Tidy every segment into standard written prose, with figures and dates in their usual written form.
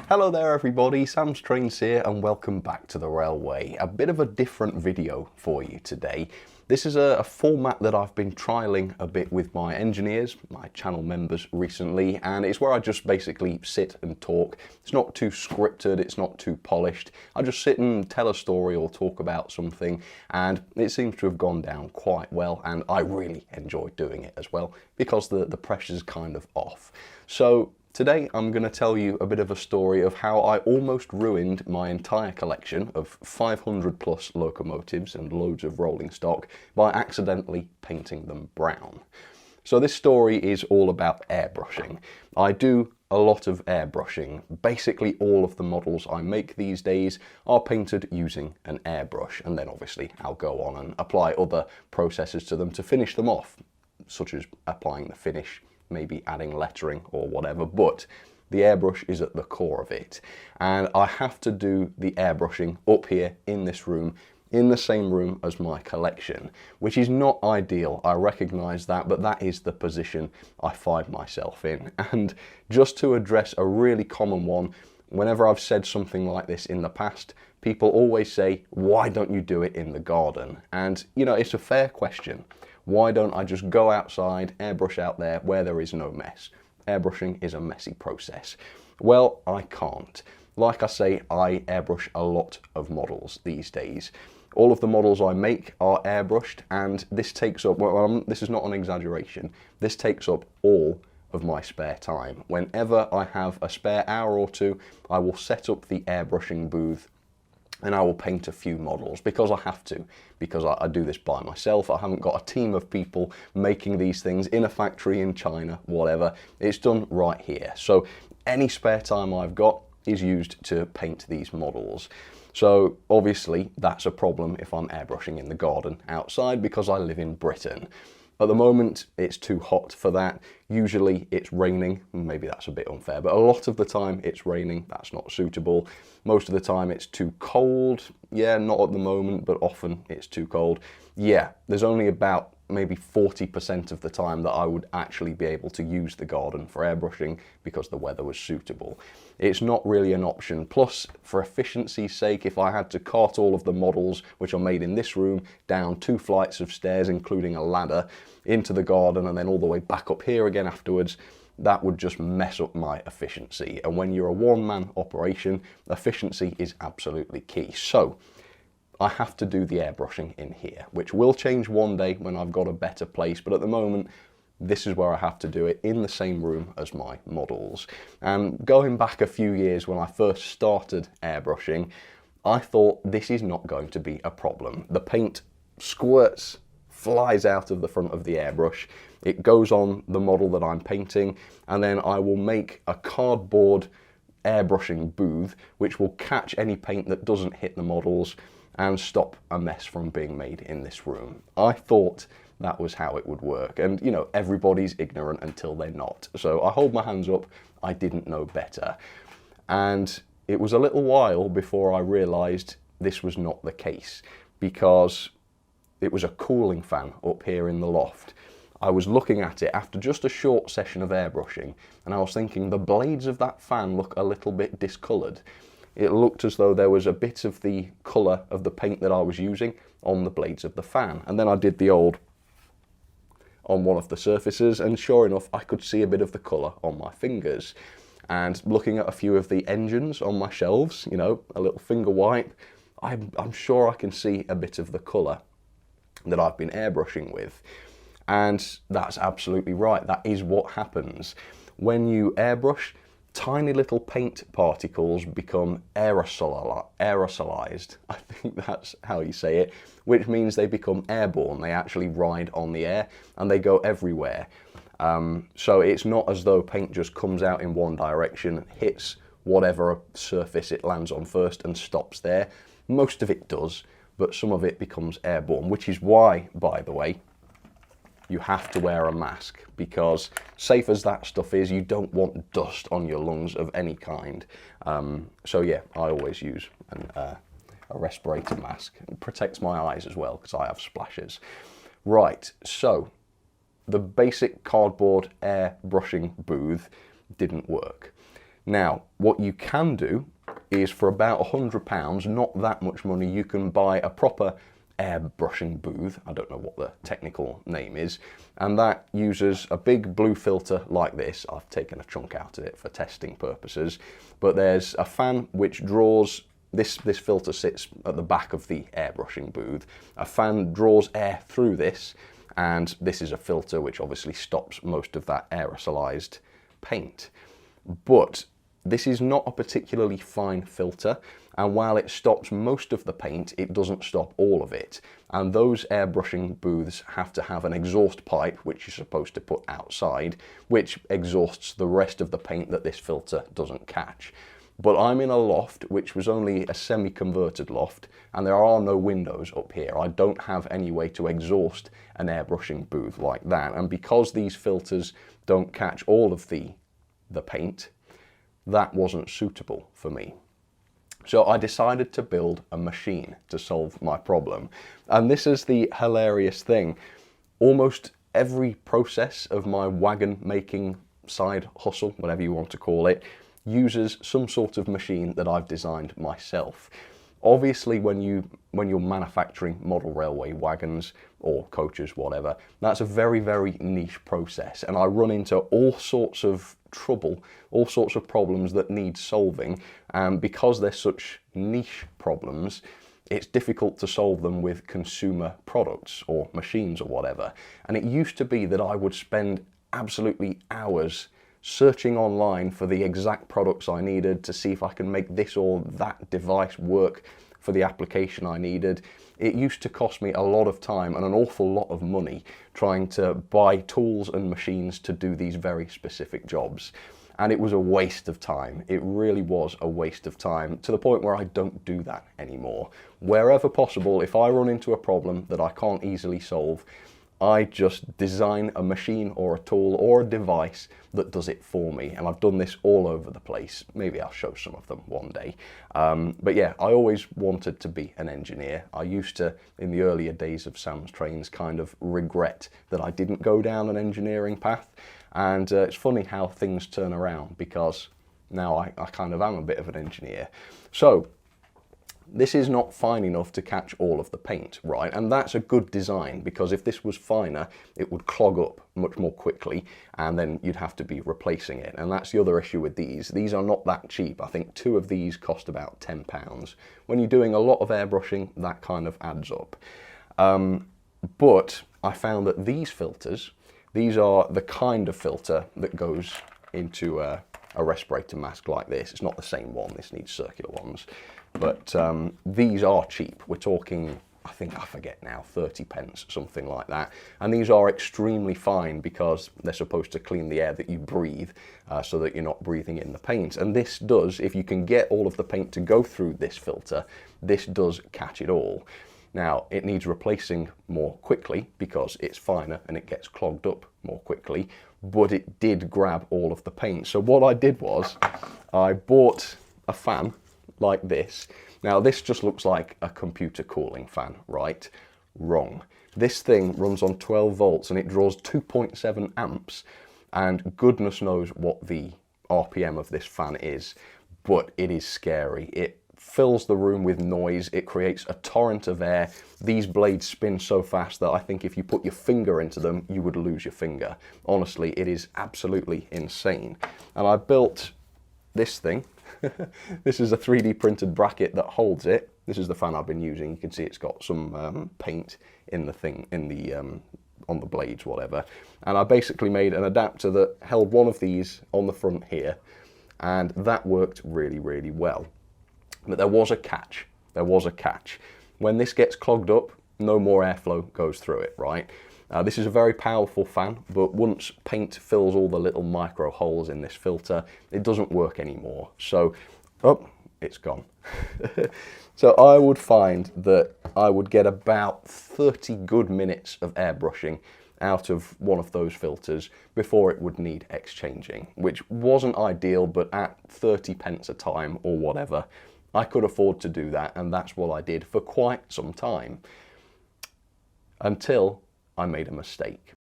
Hello there everybody, Sam's Trains here and welcome back to the Railway. A bit of a different video for you today. This is a format that I've been trialling a bit with my engineers, my channel members recently, and it's where I just basically sit and talk. It's not too scripted, it's not too polished. I just sit and tell a story or talk about something, and it seems to have gone down quite well, and I really enjoy doing it as well because the pressure's kind of off. So today I'm going to tell you a bit of a story of how I almost ruined my entire collection of 500 plus locomotives and loads of rolling stock by accidentally painting them brown. So this story is all about airbrushing. I do a lot of airbrushing. Basically all of the models I make these days are painted using an airbrush, and then obviously I'll go on and apply other processes to them to finish them off, such as applying the finish, maybe adding lettering or whatever, but the airbrush is at the core of it. And I have to do the airbrushing up here in this room, in the same room as my collection, which is not ideal, I recognise that, but that is the position I find myself in. And just to address a really common one, whenever I've said something like this in the past, people always say, why don't you do it in the garden? And you know, it's a fair question. Why don't I just go outside, airbrush out there where there is no mess? Airbrushing is a messy process. Well, I can't. Like I say, I airbrush a lot of models these days. All of the models I make are airbrushed, and this takes up, well, this is not an exaggeration, this takes up all of my spare time. Whenever I have a spare hour or two, I will set up the airbrushing booth and I will paint a few models because I have to, because I do this by myself. I haven't got a team of people making these things in a factory in China, whatever. It's done right here. So any spare time I've got is used to paint these models. So obviously that's a problem if I'm airbrushing in the garden outside because I live in Britain. At the moment, it's too hot for that. Usually it's raining, maybe that's a bit unfair, but a lot of the time it's raining, that's not suitable. Most of the time it's too cold. Yeah, not at the moment, but often it's too cold. Yeah, there's only about maybe 40% of the time that I would actually be able to use the garden for airbrushing because the weather was suitable. It's not really an option. Plus, for efficiency's sake, if I had to cart all of the models which are made in this room down 2 flights of stairs, including a ladder, into the garden and then all the way back up here again afterwards, that would just mess up my efficiency. And when you're a one-man operation, efficiency is absolutely key. So I have to do the airbrushing in here, which will change one day when I've got a better place, but at the moment, this is where I have to do it, in the same room as my models. And going back a few years when I first started airbrushing, I thought this is not going to be a problem. The paint squirts, flies out of the front of the airbrush, it goes on the model that I'm painting, and then I will make a cardboard airbrushing booth which will catch any paint that doesn't hit the models and stop a mess from being made in this room. I thought that was how it would work, and you know, everybody's ignorant until they're not. So I hold my hands up, I didn't know better. And it was a little while before I realised this was not the case, because it was a cooling fan up here in the loft. I was looking at it after just a short session of airbrushing, and I was thinking the blades of that fan look a little bit discoloured. It looked as though there was a bit of the colour of the paint that I was using on the blades of the fan. And then I did the old on one of the surfaces, and sure enough, I could see a bit of the colour on my fingers. And looking at a few of the engines on my shelves, you know, a little finger wipe, I'm sure I can see a bit of the colour that I've been airbrushing with. And that's absolutely right, that is what happens. When you airbrush, tiny little paint particles become aerosolized, I think that's how you say it, which means they become airborne. They actually ride on the air and they go everywhere. So it's not as though paint just comes out in one direction, hits whatever surface it lands on first and stops there. Most of it does, but some of it becomes airborne, which is why, by the way, you have to wear a mask, because safe as that stuff is, you don't want dust on your lungs of any kind. So yeah, I always use a respirator mask. It protects my eyes as well, because I have splashes. Right, so the basic cardboard air brushing booth didn't work. Now, what you can do is for about £100, not that much money, you can buy a proper airbrushing booth. I don't know what the technical name is, and that uses a big blue filter like this. I've taken a chunk out of it for testing purposes, but there's a fan which draws this filter sits at the back of the airbrushing booth. A fan draws air through this, and this is a filter which obviously stops most of that aerosolized paint. But this is not a particularly fine filter, and while it stops most of the paint, it doesn't stop all of it. And those airbrushing booths have to have an exhaust pipe, which you're supposed to put outside, which exhausts the rest of the paint that this filter doesn't catch. But I'm in a loft, which was only a semi-converted loft, and there are no windows up here. I don't have any way to exhaust an airbrushing booth like that. And because these filters don't catch all of the paint, that wasn't suitable for me. So I decided to build a machine to solve my problem. And this is the hilarious thing. Almost every process of my wagon making side hustle, whatever you want to call it, uses some sort of machine that I've designed myself. Obviously, when you're manufacturing model railway wagons or coaches, whatever, that's a very, very niche process, and I run into all sorts of trouble, all sorts of problems that need solving, and because they're such niche problems, it's difficult to solve them with consumer products or machines or whatever. And it used to be that I would spend absolutely hours searching online for the exact products I needed to see if I can make this or that device work for the application I needed. It used to cost me a lot of time and an awful lot of money trying to buy tools and machines to do these very specific jobs. And it was a waste of time. It really was a waste of time, to the point where I don't do that anymore. Wherever possible, if I run into a problem that I can't easily solve, I just design a machine or a tool or a device that does it for me. And I've done this all over the place. Maybe I'll show some of them one day. But yeah, I always wanted to be an engineer. I used to, in the earlier days of Sam's Trains, kind of regret that I didn't go down an engineering path. And it's funny how things turn around, because now I kind of am a bit of an engineer. So this is not fine enough to catch all of the paint, right? And that's a good design, because if this was finer, it would clog up much more quickly, and then you'd have to be replacing it. And that's the other issue with these. These are not that cheap. I think 2 of these cost about £10. When you're doing a lot of airbrushing, that kind of adds up. But I found that these filters, these are the kind of filter that goes into a respirator mask like this. It's not the same one, this needs circular ones. But these are cheap. We're talking, I forget now, 30p, something like that. And these are extremely fine because they're supposed to clean the air that you breathe so that you're not breathing in the paint. And this does, if you can get all of the paint to go through this filter, this does catch it all. Now, it needs replacing more quickly because it's finer and it gets clogged up more quickly, but it did grab all of the paint. So what I did was I bought a fan like this. Now, this just looks like a computer cooling fan, right? Wrong. This thing runs on 12 volts and it draws 2.7 amps, and goodness knows what the RPM of this fan is, but it is scary. It fills the room with noise. It creates a torrent of air. These blades spin so fast that I think if you put your finger into them, you would lose your finger. Honestly, it is absolutely insane. And I built this thing. This is a 3D printed bracket that holds it. This is the fan I've been using. You can see it's got some paint in the thing, on the blades, whatever. And I basically made an adapter that held one of these on the front here, and that worked really, really well. But there was a catch. There was a catch. When this gets clogged up, no more airflow goes through it, right? This is a very powerful fan, but once paint fills all the little micro holes in this filter, it doesn't work anymore. So, oh, it's gone. So I would find that I would get about 30 good minutes of airbrushing out of one of those filters before it would need exchanging, which wasn't ideal, but at 30p a time or whatever, I could afford to do that, and that's what I did for quite some time. Until I made a mistake.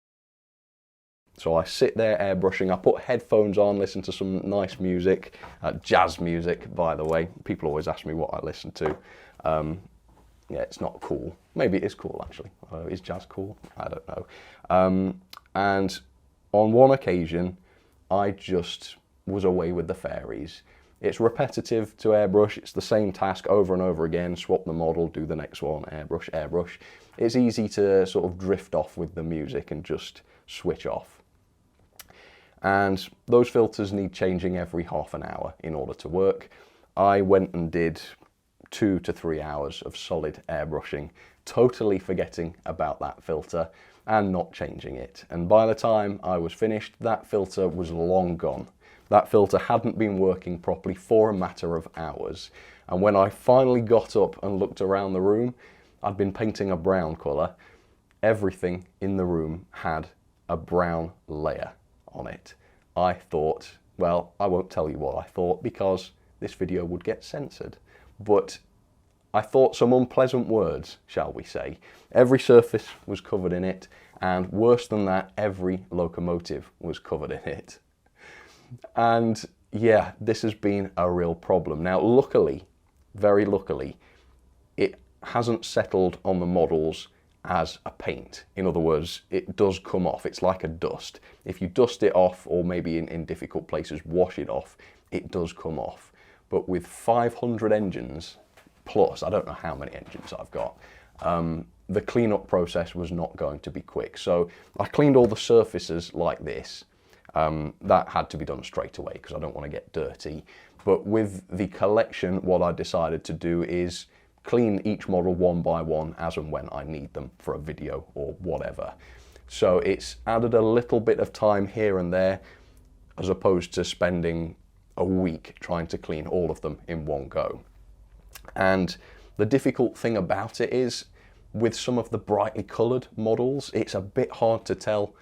So I sit there airbrushing, I put headphones on, listen to some nice music, jazz music, by the way. People always ask me what I listen to. Yeah, it's not cool. Maybe it is cool, actually. Is jazz cool? I don't know. And on one occasion, I just was away with the fairies. It's repetitive to airbrush. It's the same task over and over again. Swap the model, do the next one, airbrush, airbrush. It's easy to sort of drift off with the music and just switch off. And those filters need changing every half an hour in order to work. I went and did 2 to 3 hours of solid airbrushing, totally forgetting about that filter and not changing it. And by the time I was finished, that filter was long gone. That filter hadn't been working properly for a matter of hours. And when I finally got up and looked around the room, I'd been painting a brown colour. Everything in the room had a brown layer on it. I thought, well, I won't tell you what I thought because this video would get censored. But I thought some unpleasant words, shall we say. Every surface was covered in it, and worse than that, every locomotive was covered in it. And yeah, this has been a real problem. Now, luckily, very luckily, it hasn't settled on the models as a paint. In other words, it does come off. It's like a dust. If you dust it off, or maybe in difficult places, wash it off, it does come off. But with 500 engines, plus, I don't know how many engines I've got, the cleanup process was not going to be quick. So I cleaned all the surfaces like this. That had to be done straight away because I don't want to get dirty. But with the collection, what I decided to do is clean each model one by one as and when I need them for a video or whatever. So it's added a little bit of time here and there as opposed to spending a week trying to clean all of them in one go. And the difficult thing about it is with some of the brightly coloured models, it's a bit hard to tell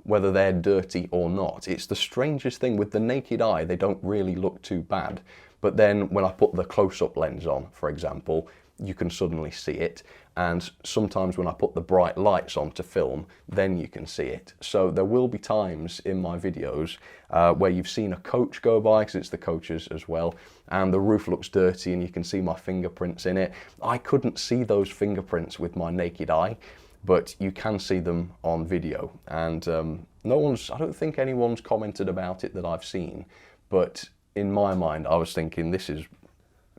whether they're dirty or not. It's the strangest thing. With the naked eye, they don't really look too bad. But then when I put the close-up lens on, for example, you can suddenly see it. And sometimes when I put the bright lights on to film, then you can see it. So there will be times in my videos where you've seen a coach go by, because it's the coaches as well, and the roof looks dirty and you can see my fingerprints in it. I couldn't see those fingerprints with my naked eye, but you can see them on video. And I don't think anyone's commented about it that I've seen, but in my mind, I was thinking this is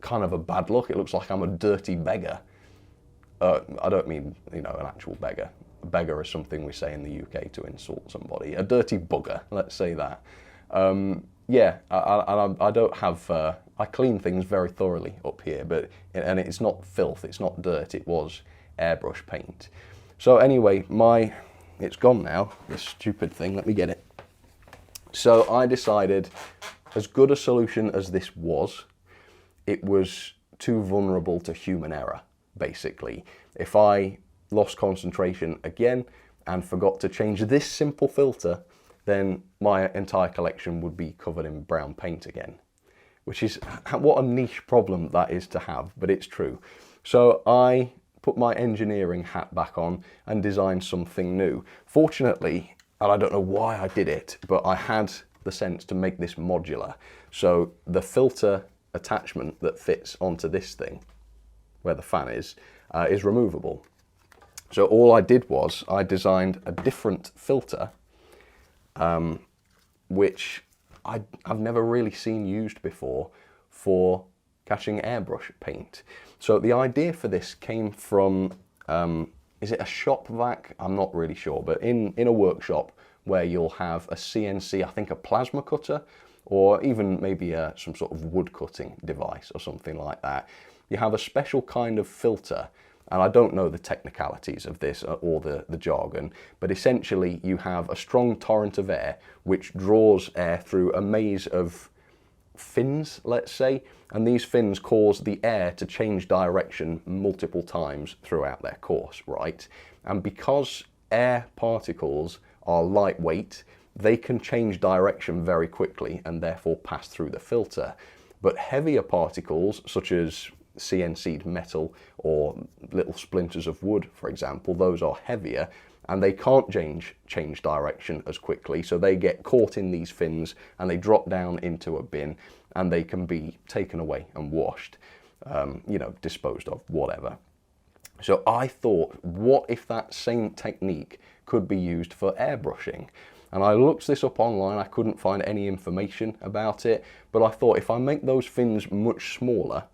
kind of a bad look. It looks like I'm a dirty beggar. I don't mean, an actual beggar. A beggar is something we say in the UK to insult somebody. A dirty bugger, let's say that. Yeah, I don't have, I clean things very thoroughly up here, and it's not filth, it's not dirt, it was airbrush paint. So anyway, it's gone now, this stupid thing, let me get it. So I decided, as good a solution as this was, it was too vulnerable to human error, basically. If I lost concentration again and forgot to change this simple filter, then my entire collection would be covered in brown paint again. Which is, what a niche problem that is to have, but it's true. So I put my engineering hat back on and designed something new. Fortunately, and I don't know why I did it, but I had the sense to make this modular. So the filter attachment that fits onto this thing, where the fan is removable. So all I did was I designed a different filter, which I've never really seen used before for catching airbrush paint. So the idea for this came from, is it a shop vac? I'm not really sure, but in a workshop where you'll have a CNC, I think a plasma cutter, or even maybe some sort of wood cutting device or something like that. You have a special kind of filter, and I don't know the technicalities of this or the jargon, but essentially you have a strong torrent of air which draws air through a maze of fins, let's say, and these fins cause the air to change direction multiple times throughout their course, right? And because air particles are lightweight, they can change direction very quickly and therefore pass through the filter. But heavier particles, such as CNC'd metal or little splinters of wood, for example, those are heavier and they can't change direction as quickly, so they get caught in these fins and they drop down into a bin and they can be taken away and washed, you know, disposed of, whatever. So I thought, what if that same technique could be used for airbrushing? And I looked this up online, I couldn't find any information about it, but I thought if I make those fins much smaller,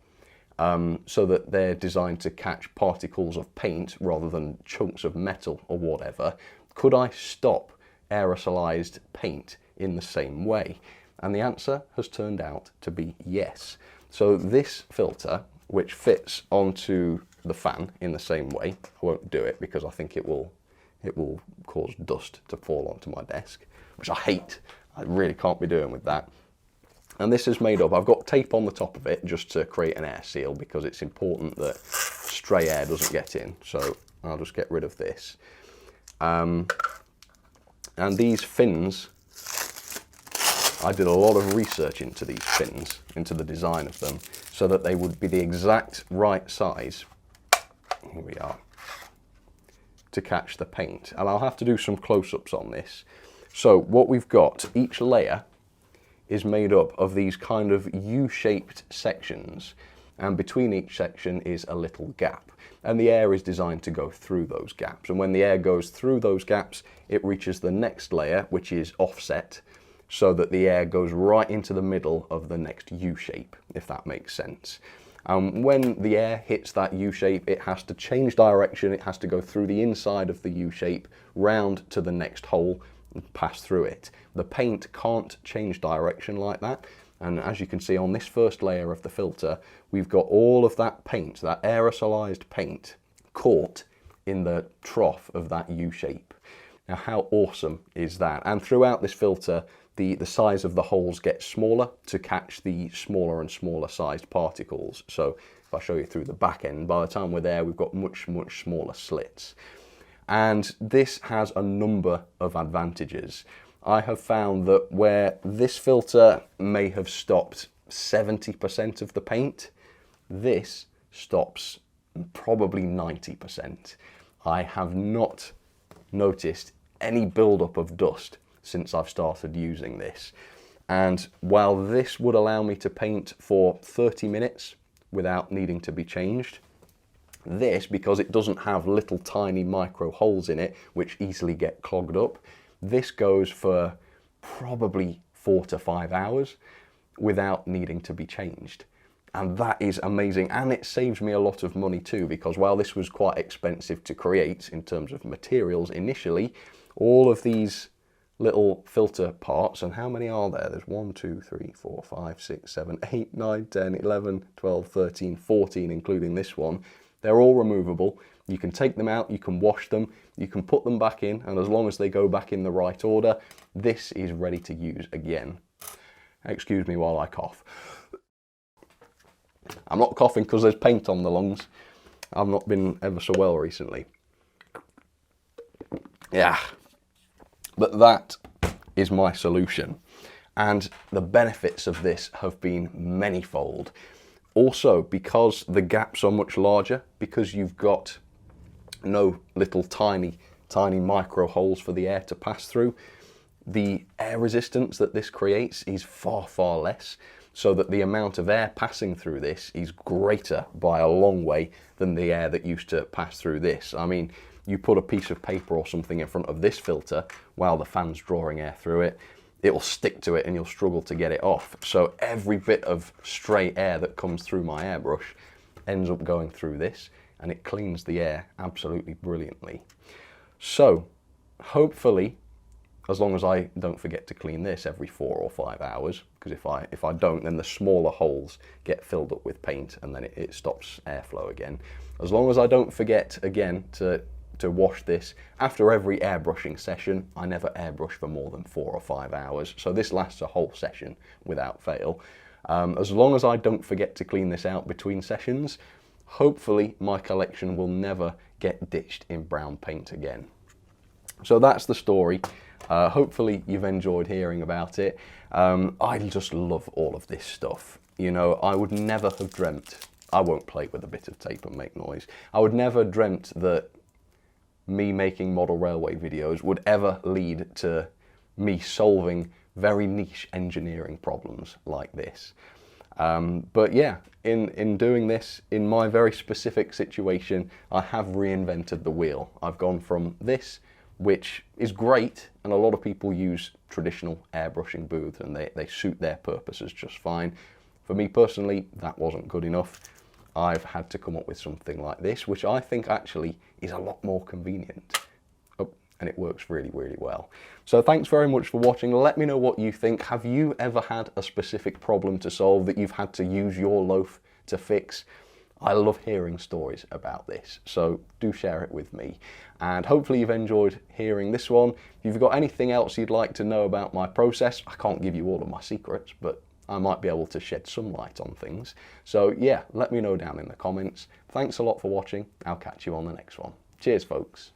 so that they're designed to catch particles of paint rather than chunks of metal or whatever, could I stop aerosolized paint in the same way? And the answer has turned out to be yes. So this filter, which fits onto the fan in the same way, I won't do it because I think it will cause dust to fall onto my desk, which I hate. I really can't be doing with that. And this is made up, I've got tape on the top of it just to create an air seal because it's important that stray air doesn't get in. So I'll just get rid of this. And these fins, I did a lot of research into these fins, into the design of them, so that they would be the exact right size, here we are, to catch the paint. And I'll have to do some close-ups on this. So what we've got, each layer is made up of these kind of U-shaped sections, and between each section is a little gap, and the air is designed to go through those gaps, and when the air goes through those gaps it reaches the next layer, which is offset, so that the air goes right into the middle of the next U-shape, if that makes sense. When the air hits that U-shape, it has to change direction, it has to go through the inside of the U-shape, round to the next hole, and pass through it. The paint can't change direction like that, and as you can see on this first layer of the filter, we've got all of that paint, that aerosolized paint, caught in the trough of that U-shape. Now how awesome is that? And throughout this filter, the size of the holes get smaller to catch the smaller and smaller sized particles. So if I show you through the back end, by the time we're there, we've got much smaller slits. And this has a number of advantages. I have found that where this filter may have stopped 70% of the paint, this stops probably 90%. I have not noticed any buildup of dust since I've started using this. And while this would allow me to paint for 30 minutes without needing to be changed, this, because it doesn't have little tiny micro holes in it which easily get clogged up, this goes for probably 4 to 5 hours without needing to be changed. And that is amazing, and it saves me a lot of money too, because while this was quite expensive to create in terms of materials initially, all of these little filter parts, and how many are there? There's 1, 2, 3, 4, 5, 6, 7, 8, 9, 10, 11, 12, 13, 14, including this one. They're all removable. You can take them out, you can wash them, you can put them back in, and as long as they go back in the right order, this is ready to use again. Excuse me while I cough. I'm not coughing because there's paint on the lungs. I've not been ever so well recently. Yeah, but that is my solution. And the benefits of this have been manifold. Also, because the gaps are much larger, because you've got no little tiny micro holes for the air to pass through, the air resistance that this creates is far less, so that the amount of air passing through this is greater by a long way than the air that used to pass through this. I mean, you put a piece of paper or something in front of this filter while the fan's drawing air through it, it will stick to it and you'll struggle to get it off. So every bit of stray air that comes through my airbrush ends up going through this, and it cleans the air absolutely brilliantly. So hopefully, as long as I don't forget to clean this every 4 or 5 hours, because if I don't, then the smaller holes get filled up with paint and then it stops airflow again. As long as I don't forget again to wash this after every airbrushing session, I never airbrush for more than 4 or 5 hours, so this lasts a whole session without fail. As long as I don't forget to clean this out between sessions, hopefully my collection will never get ditched in brown paint again. So that's the story. Hopefully you've enjoyed hearing about it. I just love all of this stuff. You know, I would never have dreamt, I won't play with a bit of tape and make noise, I would never have dreamt that me making model railway videos would ever lead to me solving very niche engineering problems like this. But yeah, in doing this, in my very specific situation, I have reinvented the wheel. I've gone from this, which is great, and a lot of people use traditional airbrushing booths and they suit their purposes just fine. For me personally, that wasn't good enough. I've had to come up with something like this, which I think actually is a lot more convenient. And it works really, really well. So thanks very much for watching. Let me know what you think. Have you ever had a specific problem to solve that you've had to use your loaf to fix? I love hearing stories about this, so do share it with me. And hopefully you've enjoyed hearing this one. If you've got anything else you'd like to know about my process, I can't give you all of my secrets, but I might be able to shed some light on things. So yeah, let me know down in the comments. Thanks a lot for watching. I'll catch you on the next one. Cheers, folks.